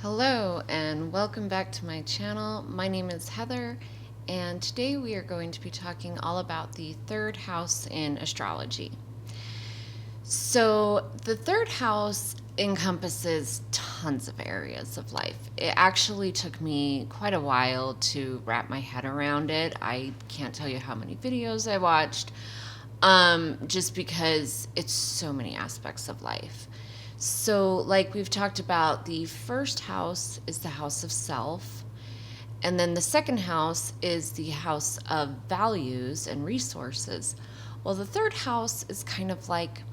Hello and welcome back to my channel. My name is Heather and today we are going to be talking all about the third house in astrology. So the third house encompasses tons of areas of life. It actually took me quite a while to wrap my head around it. I can't tell you how many videos I watched, just because it's so many aspects of life. So, like we've talked about, the first house is the house of self, and then the second house is the house of values and resources. Well, the third house is kind of like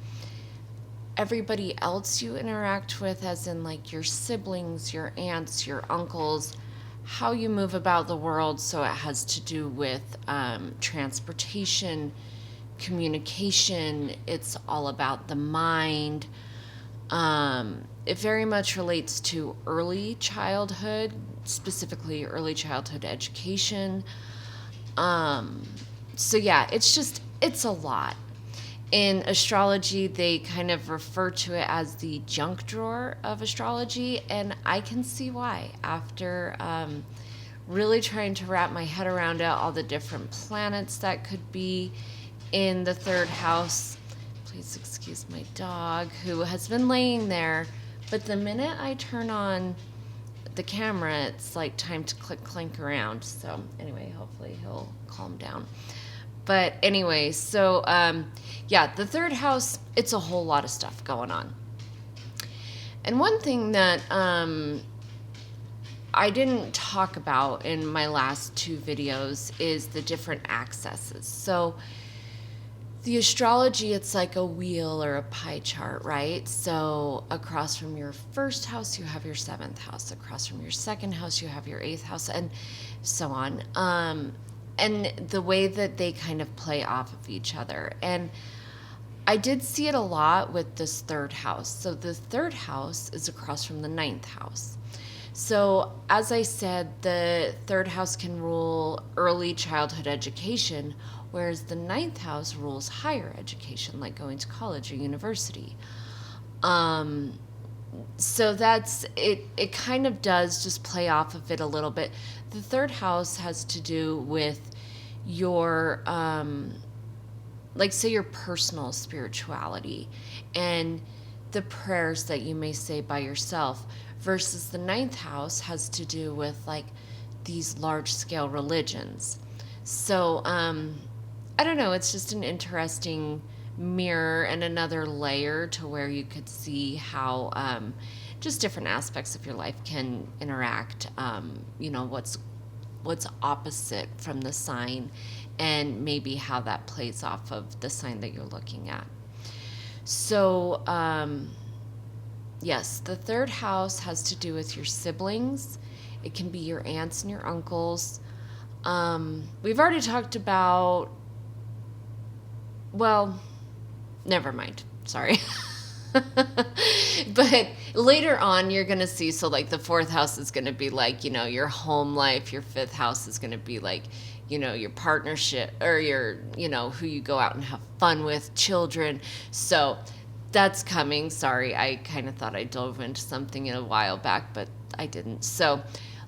everybody else you interact with, as in like your siblings, your aunts, your uncles, how you move about the world. So it has to do with transportation, communication. It's all about the mind. It very much relates to early childhood, specifically early childhood education. So yeah, it's a lot. In astrology, they kind of refer to it as the junk drawer of astrology, and I can see why. After really trying to wrap my head around it, all the different planets that could be in the third house. Please excuse my dog who has been laying there, but the minute I turn on the camera, it's like time to clink around. So anyway, hopefully he'll calm down. But anyway, so yeah, the third house, it's a whole lot of stuff going on. And one thing that I didn't talk about in my last two videos is the different accesses. So the astrology, it's like a wheel or a pie chart, right? So across from your first house, you have your seventh house. Across from your second house, you have your eighth house, and so on. And the way that they kind of play off of each other. And I did see it a lot with this third house. So the third house is across from the ninth house. So as I said, the third house can rule early childhood education, whereas the ninth house rules higher education, like going to college or university. So that's it. It kind of does just play off of it a little bit. The third house has to do with your, like, say, your personal spirituality and the prayers that you may say by yourself, versus the ninth house has to do with like these large scale religions. So I don't know, it's just an interesting mirror and another layer to where you could see how just different aspects of your life can interact. What's opposite from the sign, and maybe how that plays off of the sign that you're looking at. So yes, the third house has to do with your siblings. It can be your aunts and your uncles. We've already talked about, well, never mind. Sorry. But later on, you're going to see, so like the fourth house is going to be like, your home life. Your fifth house is going to be like, your partnership, or your, who you go out and have fun with, children. So that's coming. Sorry, I kind of thought I dove into something a while back, but I didn't. So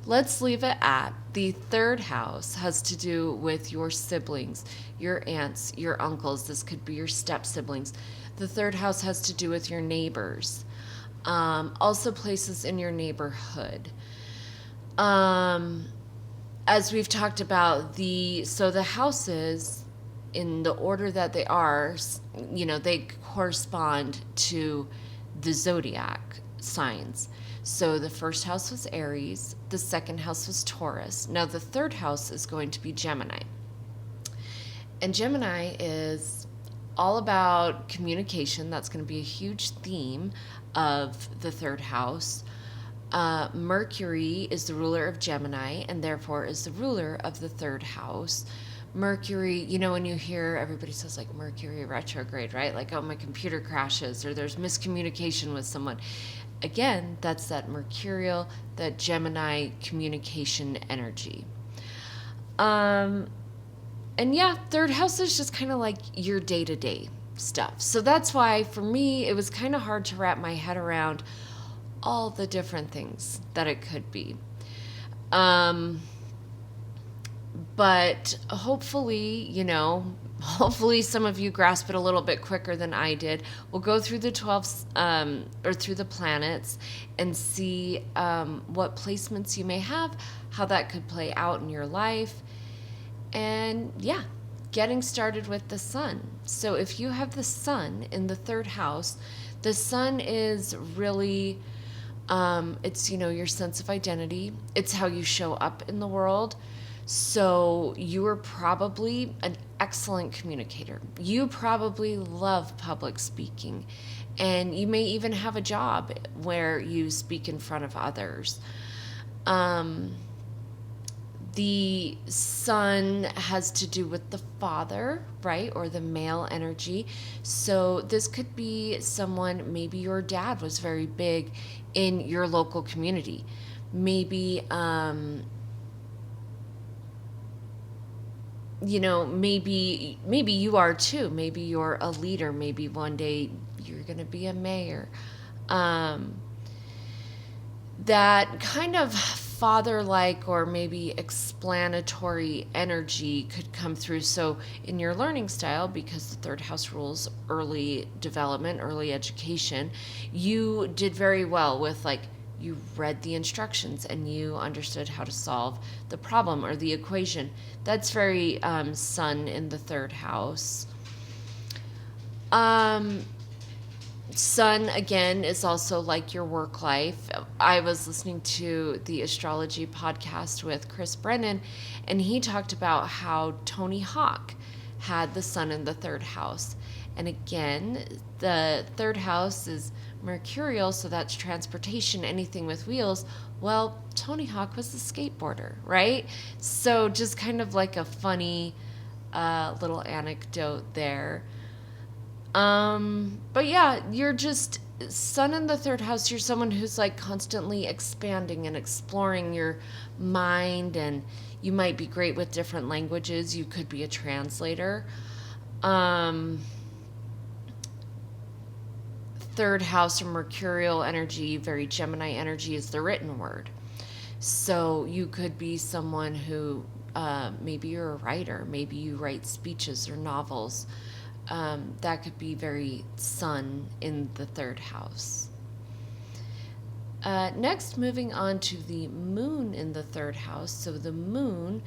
let's leave it at the third house has to do with your siblings, your aunts, your uncles. This could be your step siblings. The third house has to do with your neighbors, also places in your neighborhood. As we've talked about, the houses, in the order that they are, they correspond to the zodiac signs. So the first house was Aries, the second house was Taurus. Now the third house is going to be Gemini. And Gemini is all about communication. That's going to be a huge theme of the third house. Mercury is the ruler of Gemini and therefore is the ruler of the third house. Mercury, when you hear everybody says like Mercury retrograde, right? Like, oh, my computer crashes, or there's miscommunication with someone. Again, that's that mercurial, that Gemini communication energy. And yeah, third house is just kind of like your day-to-day stuff. So that's why for me, it was kind of hard to wrap my head around all the different things that it could be. Um, but hopefully, hopefully some of you grasp it a little bit quicker than I did. We'll go through the 12, or through the planets and see what placements you may have, how that could play out in your life. And yeah, getting started with the sun. So if you have the sun in the third house, the sun is really, it's, your sense of identity. It's how you show up in the world. So you are probably an excellent communicator. You probably love public speaking, and you may even have a job where you speak in front of others. The sun has to do with the father, right? Or the male energy. So this could be someone, maybe your dad was very big in your local community. Maybe, maybe you are too. Maybe you're a leader. Maybe one day you're going to be a mayor. That kind of father-like or maybe explanatory energy could come through. So in your learning style, because the third house rules early development, early education, you did very well with, like, you read the instructions and you understood how to solve the problem or the equation. That's very sun in the third house. Sun, again, is also like your work life. I was listening to the Astrology podcast with Chris Brennan, and he talked about how Tony Hawk had the sun in the third house. And again, the third house is mercurial, so that's transportation, anything with wheels. Well, Tony Hawk was a skateboarder, right? So just kind of like a funny little anecdote there. But yeah, you're just sun in the third house. You're someone who's like constantly expanding and exploring your mind, and you might be great with different languages. You could be a translator. Third house or mercurial energy, very Gemini energy, is the written word. So you could be someone who, maybe you're a writer, maybe you write speeches or novels. That could be very sun in the third house. Next, moving on to the moon in the third house. So the moon,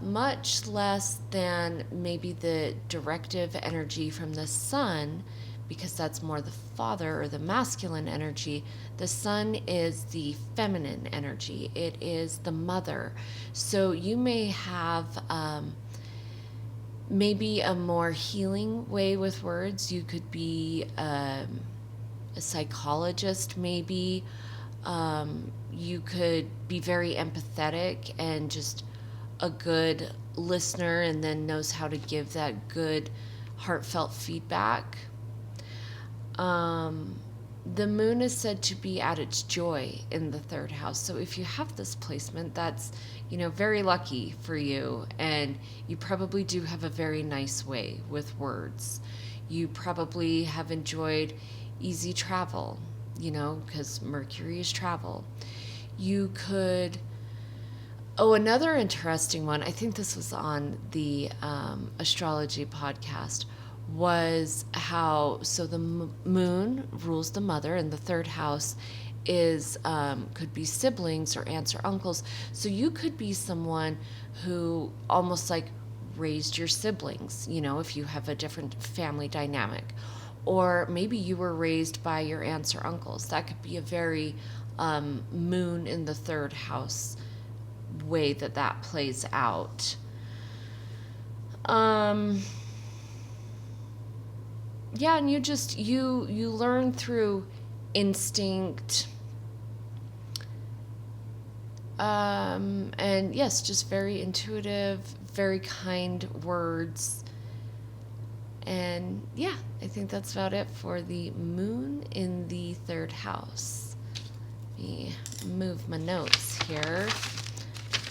much less than maybe the directive energy from the sun, because that's more the father or the masculine energy. The sun is the feminine energy. It is the mother. So you may have maybe a more healing way with words. You could be a psychologist, maybe. You could be very empathetic and just a good listener, and then knows how to give that good heartfelt feedback. The moon is said to be at its joy in the third house. So if you have this placement, that's, very lucky for you. And you probably do have a very nice way with words. You probably have enjoyed easy travel, because Mercury is travel. You could, another interesting one, I think this was on the Astrology podcast, was how, so the moon rules the mother, and the third house is could be siblings or aunts or uncles. So you could be someone who almost like raised your siblings, if you have a different family dynamic. Or maybe you were raised by your aunts or uncles. That could be a very moon in the third house way that plays out. Yeah, and you learn through instinct, and yes, just very intuitive, very kind words. And yeah, I think that's about it for the moon in the third house. Let me move my notes here.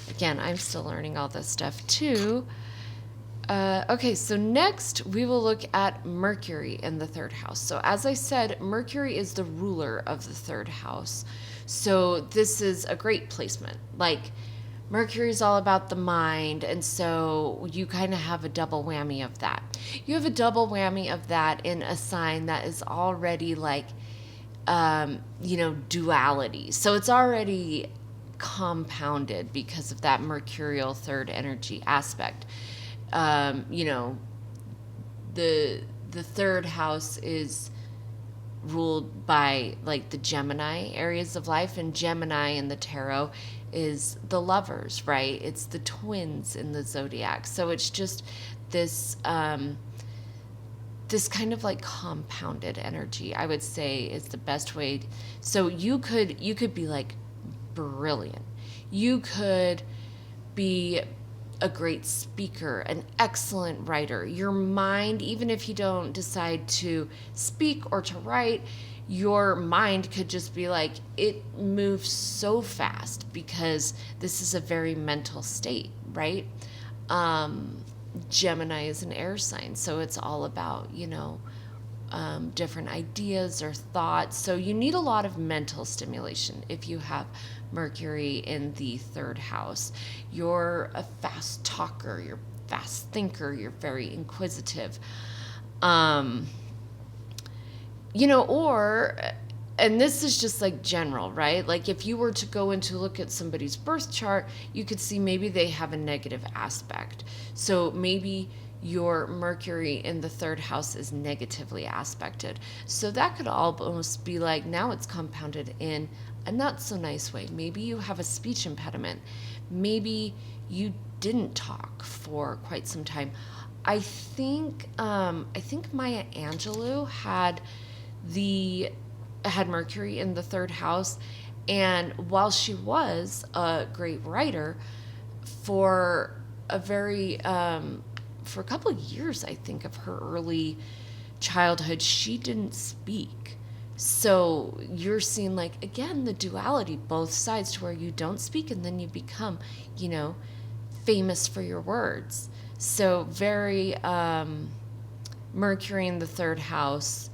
Again, I'm still learning all this stuff too. Okay, so next we will look at Mercury in the third house. So, as I said, Mercury is the ruler of the third house. So, this is a great placement. Like, Mercury is all about the mind, and so you kind of have a double whammy of that. You have a double whammy of that in a sign that is already like, duality. So, it's already compounded because of that mercurial third energy aspect. um, you know, the third house is ruled by like the Gemini areas of life, and Gemini in the tarot is the lovers, right? It's the twins in the zodiac. So it's just this this kind of like compounded energy, I would say, is the best way. So you could be like brilliant. You could be a great speaker, an excellent writer. Your mind, even if you don't decide to speak or to write, your mind could just be like, it moves so fast because this is a very mental state, right? Gemini is an air sign, so it's all about, different ideas or thoughts. So you need a lot of mental stimulation if you have Mercury in the third house. You're a fast talker, you're a fast thinker, you're very inquisitive. Um, or, and this is just like general, right? Like if you were to go in to look at somebody's birth chart, you could see maybe they have a negative aspect. So maybe your Mercury in the third house is negatively aspected. So that could almost be like, now it's compounded in a not so nice way. Maybe you have a speech impediment. Maybe you didn't talk for quite some time. I think Maya Angelou had Mercury in the third house, and while she was a great writer, for a very for a couple of years, I think, of her early childhood, she didn't speak. So you're seeing, like, again, the duality, both sides, to where you don't speak and then you become, famous for your words. So very Mercury in the third house.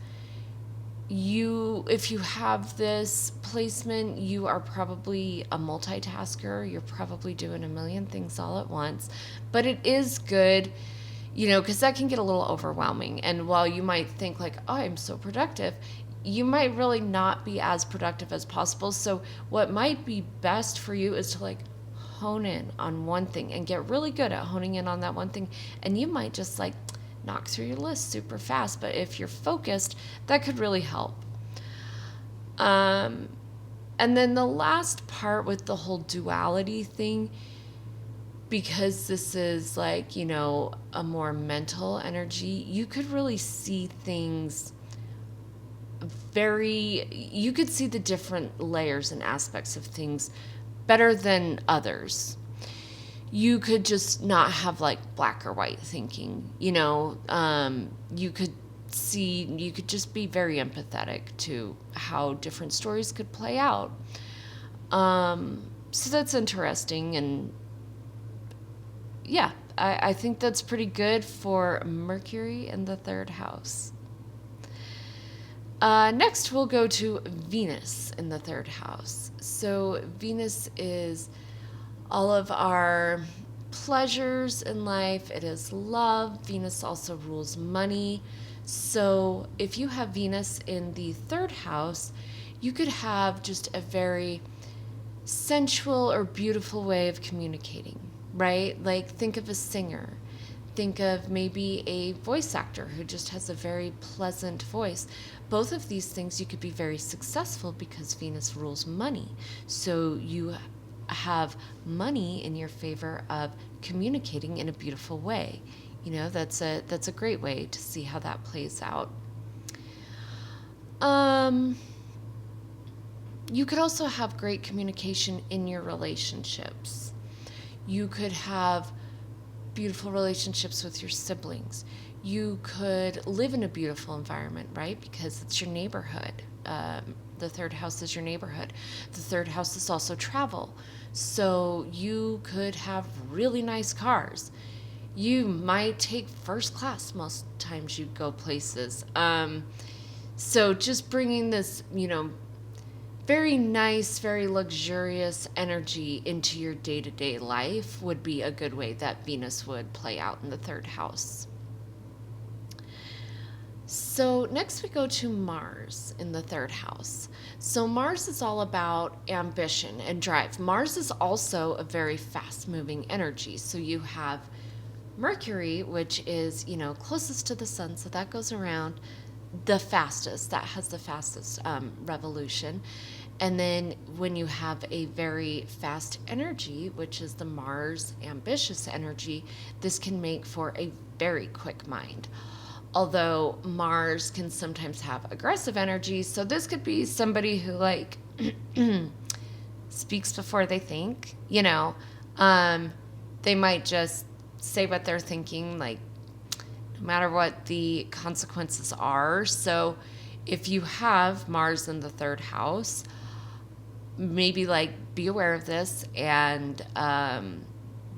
If you have this placement, you are probably a multitasker. You're probably doing a million things all at once. But it is good, because that can get a little overwhelming. And while you might think like, oh, I'm so productive, you might really not be as productive as possible. So what might be best for you is to like hone in on one thing and get really good at honing in on that one thing. And you might just like knock through your list super fast. But if you're focused, that could really help. And then the last part with the whole duality thing, because this is like, a more mental energy, you could really see things you could see the different layers and aspects of things better than others. You could just not have like black or white thinking, you could just be very empathetic to how different stories could play out. So that's interesting. And yeah, I think that's pretty good for Mercury in the third house. Next, we'll go to Venus in the third house. So Venus is all of our pleasures in life. It is love. Venus also rules money. So if you have Venus in the third house, you could have just a very sensual or beautiful way of communicating, right? Like think of a singer. Think of maybe a voice actor who just has a very pleasant voice. Both of these things you could be very successful because Venus rules money. So you have money in your favor of communicating in a beautiful way. That's a great way to see how that plays out. You could also have great communication in your relationships. You could have beautiful relationships with your siblings. You could live in a beautiful environment, right? Because it's your neighborhood. The third house is your neighborhood. The third house is also travel. So you could have really nice cars. You might take first class most times you go places. So just bringing this, very nice, very luxurious energy into your day to day life would be a good way that Venus would play out in the third house. So next we go to Mars in the third house. So Mars is all about ambition and drive. Mars is also a very fast moving energy. So you have Mercury, which is, closest to the sun. So that goes around the fastest. That has the fastest revolution. And then when you have a very fast energy, which is the Mars ambitious energy, this can make for a very quick mind. Although Mars can sometimes have aggressive energy, so this could be somebody who speaks before they think. They might just say what they're thinking, no matter what the consequences are. So if you have Mars in the third house, maybe be aware of this and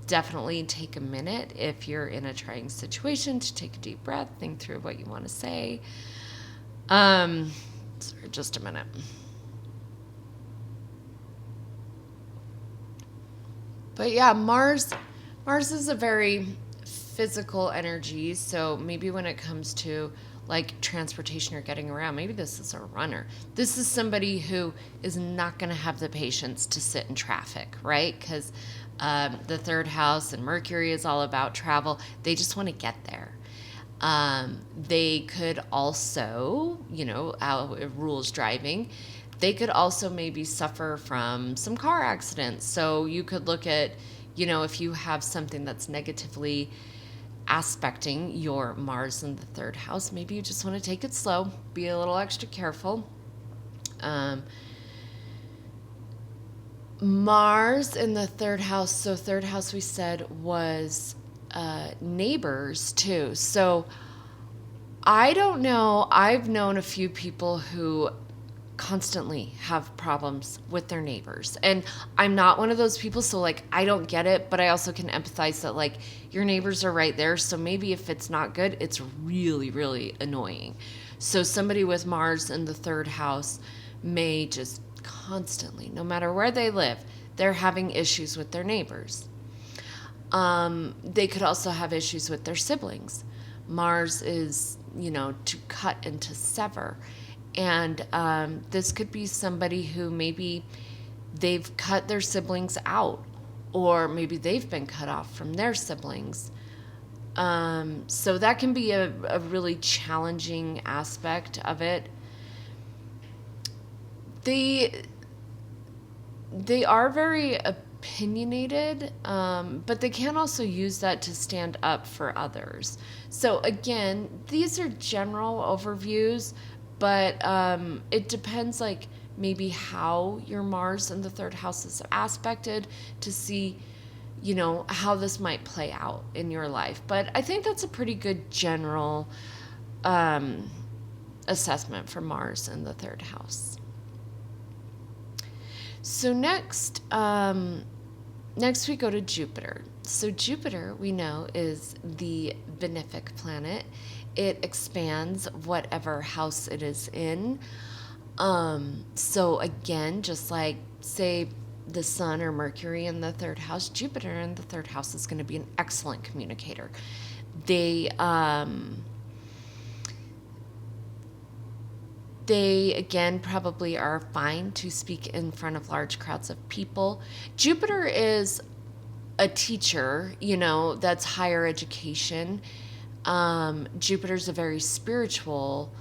definitely take a minute if you're in a trying situation to take a deep breath, think through what you want to say. Sorry, just a minute. But yeah, Mars is a very physical energy. So maybe when it comes to transportation or getting around, maybe this is a runner. This is somebody who is not going to have the patience to sit in traffic, right? Because the third house and Mercury is all about travel. They just want to get there. They could also, how it rules driving, they could also maybe suffer from some car accidents. So you could look at, if you have something that's negatively aspecting your Mars in the third house, maybe you just want to take it slow, be a little extra careful. Mars in the third house. So third house we said was neighbors too. So I don't know. I've known a few people who constantly have problems with their neighbors. And I'm not one of those people, so I don't get it, but I also can empathize that your neighbors are right there. So maybe if it's not good, it's really, really annoying. So somebody with Mars in the third house may just constantly, no matter where they live, they're having issues with their neighbors. They could also have issues with their siblings. Mars is, to cut and to sever. And this could be somebody who maybe they've cut their siblings out, or maybe they've been cut off from their siblings. So that can be a really challenging aspect of it. They are very opinionated, but they can also use that to stand up for others. So again, these are general overviews, but it depends maybe how your Mars in the third house is aspected to see, how this might play out in your life. But I think that's a pretty good general assessment for Mars in the third house. So next we go to Jupiter. So Jupiter, we know, is the benefic planet. It expands whatever house it is in. So again, just say the sun or Mercury in the third house, Jupiter in the third house is going to be an excellent communicator. They again probably are fine to speak in front of large crowds of people. Jupiter is a teacher, that's higher education. Jupiter's a very spiritual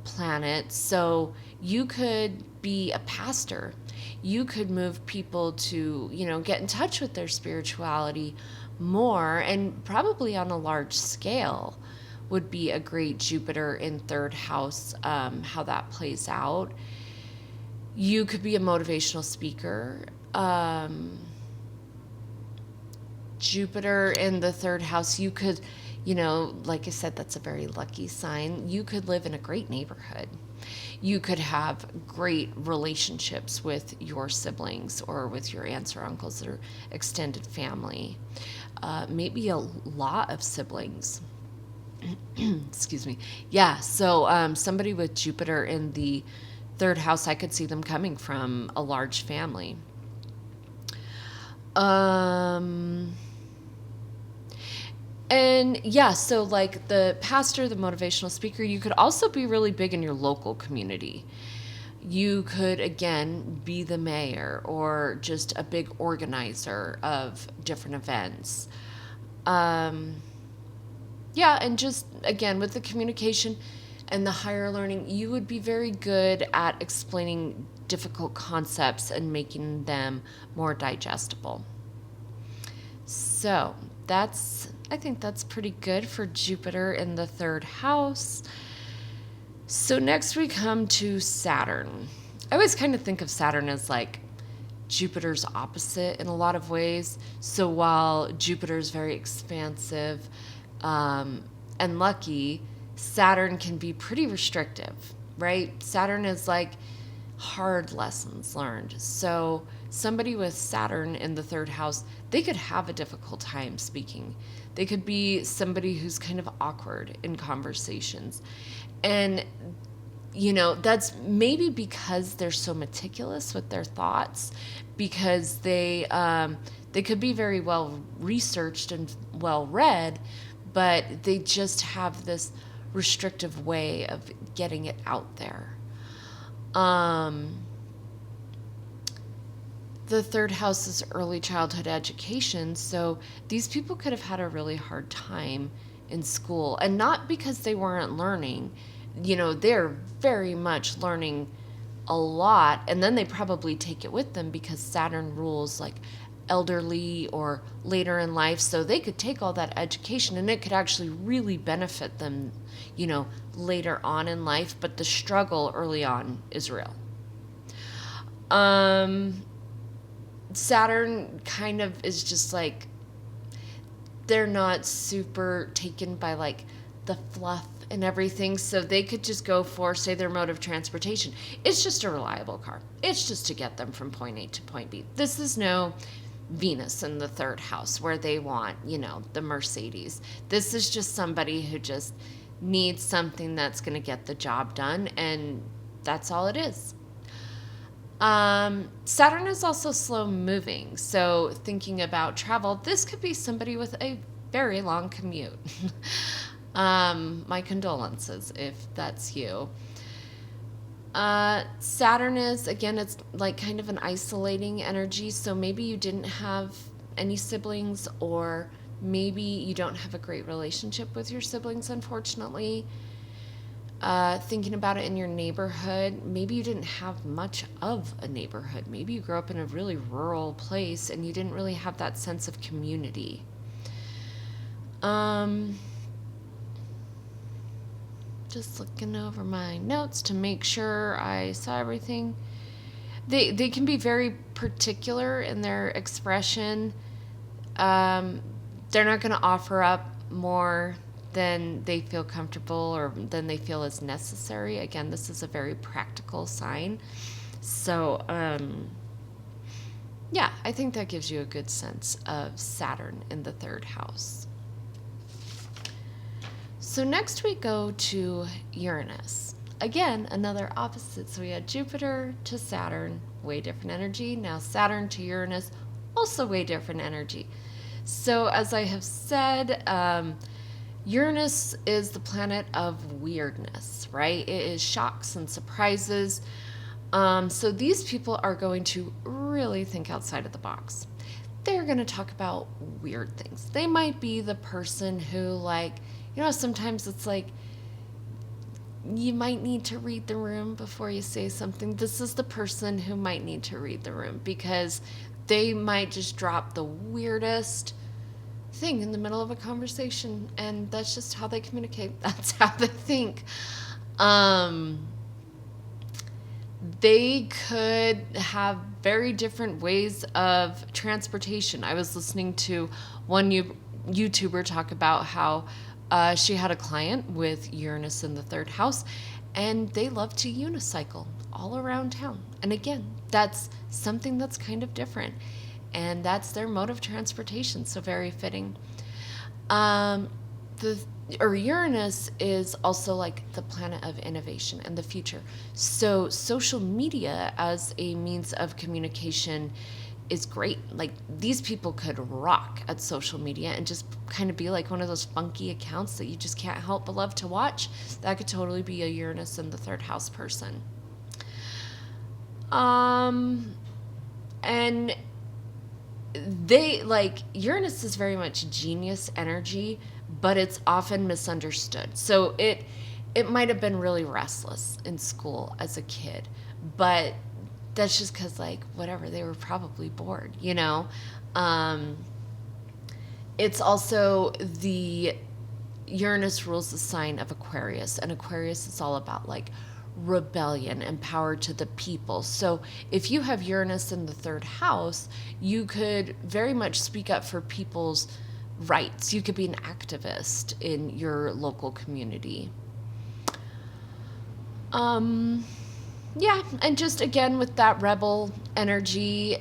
planet, so you could be a pastor. You could move people to, get in touch with their spirituality more, and probably on a large scale would be a great Jupiter in third house, how that plays out. You could be a motivational speaker. Jupiter in the third house, you could, like I said, that's a very lucky sign. You could live in a great neighborhood. You could have great relationships with your siblings or with your aunts or uncles or extended family. Maybe a lot of siblings. Excuse me. Yeah, so somebody with Jupiter in the third house, I could see them coming from a large family. Um, and yeah, so like the pastor, the motivational speaker, you could also be really big in your local community. You could, again, be the mayor or just a big organizer of different events. Um, yeah, and just again, with the communication and the higher learning, you would be very good at explaining difficult concepts and making them more digestible. So I think that's pretty good for Jupiter in the third house. So next we come to Saturn. I always kind of think of Saturn as like Jupiter's opposite in a lot of ways. So while Jupiter is very expansive and lucky, Saturn can be pretty restrictive, right? Saturn is like hard lessons learned. So somebody with Saturn in the third house, they could have a difficult time speaking. They could be somebody who's kind of awkward in conversations. And that's maybe because they're so meticulous with their thoughts, because they could be very well researched and well read, but they just have this restrictive way of getting it out there. The third house is early childhood education, so these people could have had a really hard time in school, and not because they weren't learning. They're very much learning a lot, and then they probably take it with them because Saturn rules like elderly or later in life, so they could take all that education and it could actually really benefit them, later on in life, but the struggle early on is real. Saturn kind of is just like, they're not super taken by like the fluff and everything, so they could just go for, say, their mode of transportation. It's just a reliable car. It's just to get them from point A to point B. This is no Venus in the third house where they want, the Mercedes. This is just somebody who just needs something that's going to get the job done, and that's all it is. Saturn is also slow moving, so thinking about travel, this could be somebody with a very long commute. My condolences if that's you. Saturn is, again, it's like kind of an isolating energy, so maybe you didn't have any siblings, or maybe you don't have a great relationship with your siblings, unfortunately. Thinking about it in your neighborhood, maybe you didn't have much of a neighborhood. Maybe you grew up in a really rural place and you didn't really have that sense of community. Just looking over my notes to make sure I saw everything. They can be very particular in their expression. They're not going to offer up more than they feel comfortable or than they feel is necessary. Again, this is a very practical sign. So, yeah, I think that gives you a good sense of Saturn in the third house. So next we go to Uranus. Again, another opposite. So we had Jupiter to Saturn, way different energy. Now Saturn to Uranus, also way different energy. So as I have said, Uranus is the planet of weirdness, right? It is shocks and surprises. So these people are going to really think outside of the box. They're going to talk about weird things. They might be the person who, sometimes it's like you might need to read the room before you say something. This is the person who might need to read the room because they might just drop the weirdest thing in the middle of a conversation, and that's just how they communicate. That's how they think. They could have very different ways of transportation. I was listening to one YouTuber talk about how she had a client with Uranus in the third house, and they love to unicycle all around town. And again, that's something that's kind of different, and that's their mode of transportation, so very fitting. Um, the or Uranus is also like the planet of innovation and the future. So social media as a means of communication is great. Like these people could rock at social media and just kind of be like one of those funky accounts that you just can't help but love to watch. That could totally be a Uranus in the third house person. Um, and they like Uranus is very much genius energy, but it's often misunderstood. So it might have been really restless in school as a kid, but that's just because like whatever, they were probably bored, you know. Um, it's also the Uranus rules the sign of Aquarius, and Aquarius is all about like rebellion and power to the people. So if you have Uranus in the third house, you could very much speak up for people's rights. You could be an activist in your local community. Um, yeah, and just again with that rebel energy,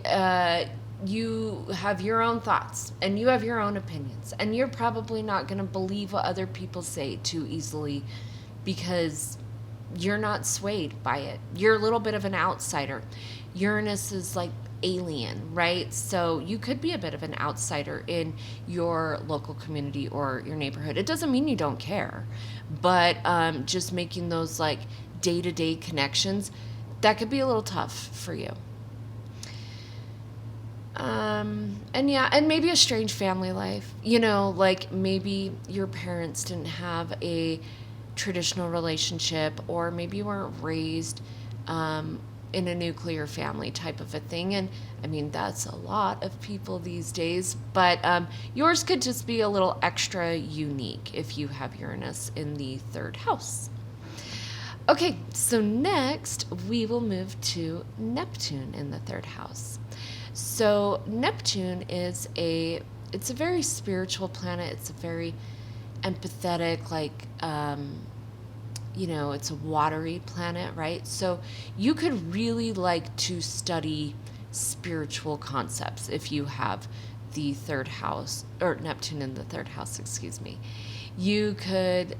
you have your own thoughts and you have your own opinions, and you're probably not going to believe what other people say too easily because you're not swayed by it. You're a little bit of an outsider. Uranus is like alien, right? So you could be a bit of an outsider in your local community or your neighborhood. It doesn't mean you don't care, but just making those like day-to-day connections, that could be a little tough for you. And yeah, and maybe a strange family life. You know, like maybe your parents didn't have a traditional relationship, or maybe you weren't raised in a nuclear family type of a thing. And I mean, that's a lot of people these days, but yours could just be a little extra unique if you have Uranus in the third house. Okay, so next we will move to Neptune in the third house. So Neptune is it's a very spiritual planet. It's a very empathetic, like, it's a watery planet, right? So you could really like to study spiritual concepts if you have the third house, or Neptune in the third house, excuse me. You could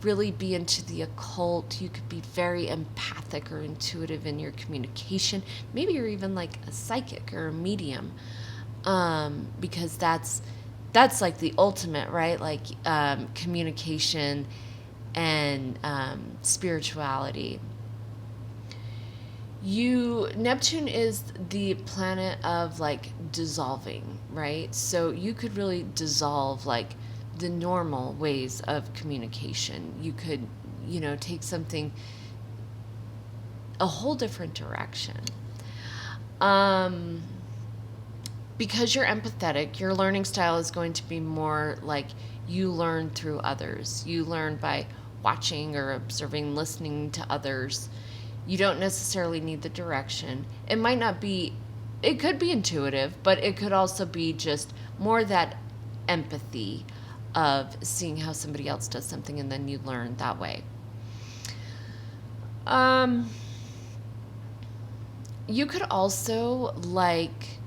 really be into the occult. You could be very empathic or intuitive in your communication. Maybe you're even like a psychic or a medium, because that's like the ultimate, right? Like communication and spirituality. Neptune is the planet of like dissolving, right? So you could really dissolve like the normal ways of communication. You could, take something a whole different direction. Because you're empathetic, your learning style is going to be more like you learn through others. You learn by watching or observing, listening to others. You don't necessarily need the direction. It could be intuitive, but it could also be just more that empathy of seeing how somebody else does something and then you learn that way. You could also like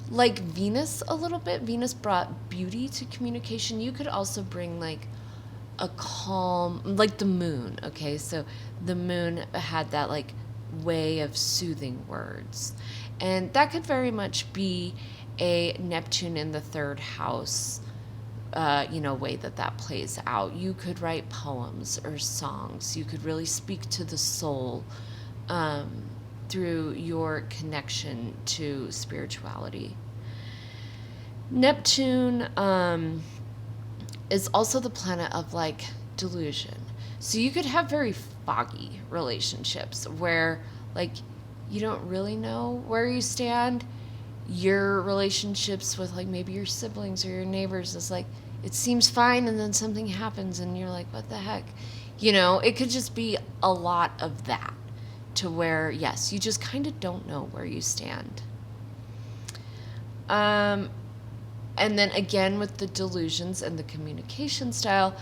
Venus a little bit. Venus brought beauty to communication. You could also bring like a calm, like the moon. Okay, so the moon had that like way of soothing words, and that could very much be a Neptune in the third house way that plays out. You could write poems or songs. You could really speak to the soul through your connection to spirituality. Neptune is also the planet of like delusion. So you could have very foggy relationships where like you don't really know where you stand. Your relationships with like maybe your siblings or your neighbors is like it seems fine and then something happens and you're like, what the heck? It could just be a lot of that, to where yes, you just kind of don't know where you stand. And then again with the delusions and the communication style,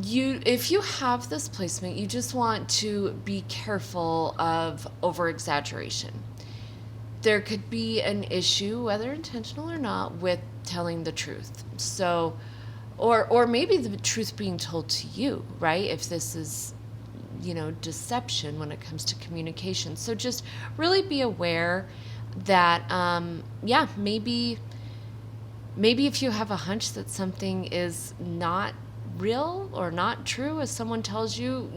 if you have this placement, you just want to be careful of over exaggeration. There could be an issue, whether intentional or not, with telling the truth. So, or maybe the truth being told to you, right? If this is, deception when it comes to communication. So just really be aware that, maybe if you have a hunch that something is not real or not true, as someone tells you,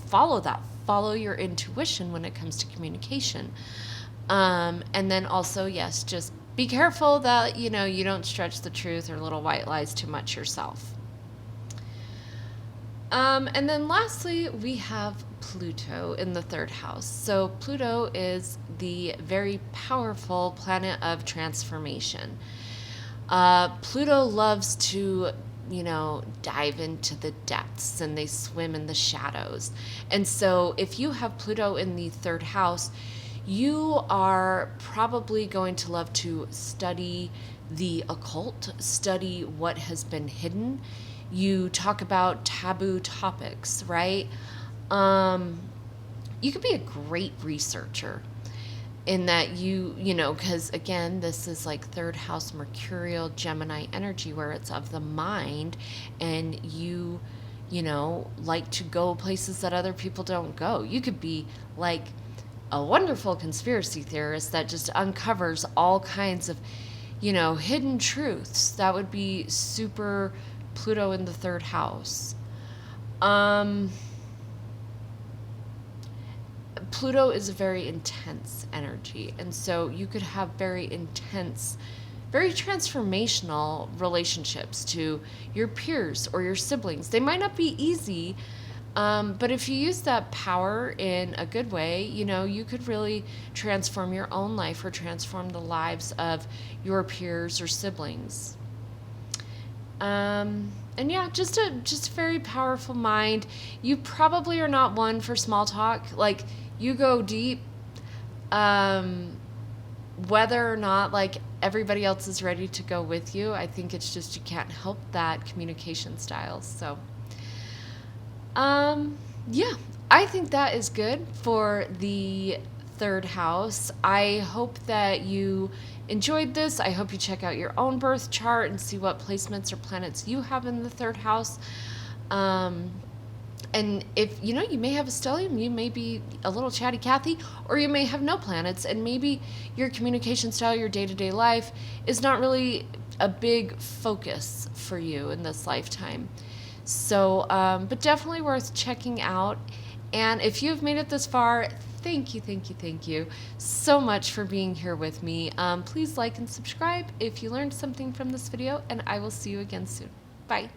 follow that. Follow your intuition when it comes to communication. And then also, yes, just be careful that, you don't stretch the truth or little white lies too much yourself. And then lastly, we have Pluto in the third house. So Pluto is the very powerful planet of transformation. Pluto loves to, dive into the depths, and they swim in the shadows. And so if you have Pluto in the third house, you are probably going to love to study the occult, study what has been hidden. You talk about taboo topics, right? You could be a great researcher in that because again, this is like third house Mercurial Gemini energy where it's of the mind, and you like to go places that other people don't go. You could be like a wonderful conspiracy theorist that just uncovers all kinds of, hidden truths. That would be super Pluto in the third house. Pluto is a very intense energy, and so you could have very intense, very transformational relationships to your peers or your siblings. They might not be easy, but if you use that power in a good way, you could really transform your own life or transform the lives of your peers or siblings. And yeah, just a very powerful mind. You probably are not one for small talk. Like, you go deep, whether or not like everybody else is ready to go with you. I think it's just you can't help that communication styles. So, yeah, I think that is good for the third house. I hope that you enjoyed this. I hope you check out your own birth chart and see what placements or planets you have in the third house. And if, you may have a stellium, you may be a little chatty Cathy, or you may have no planets, and maybe your communication style, your day-to-day life is not really a big focus for you in this lifetime. So, but definitely worth checking out. And if you've made it this far, thank you so much for being here with me. Please like and subscribe if you learned something from this video, and I will see you again soon. Bye.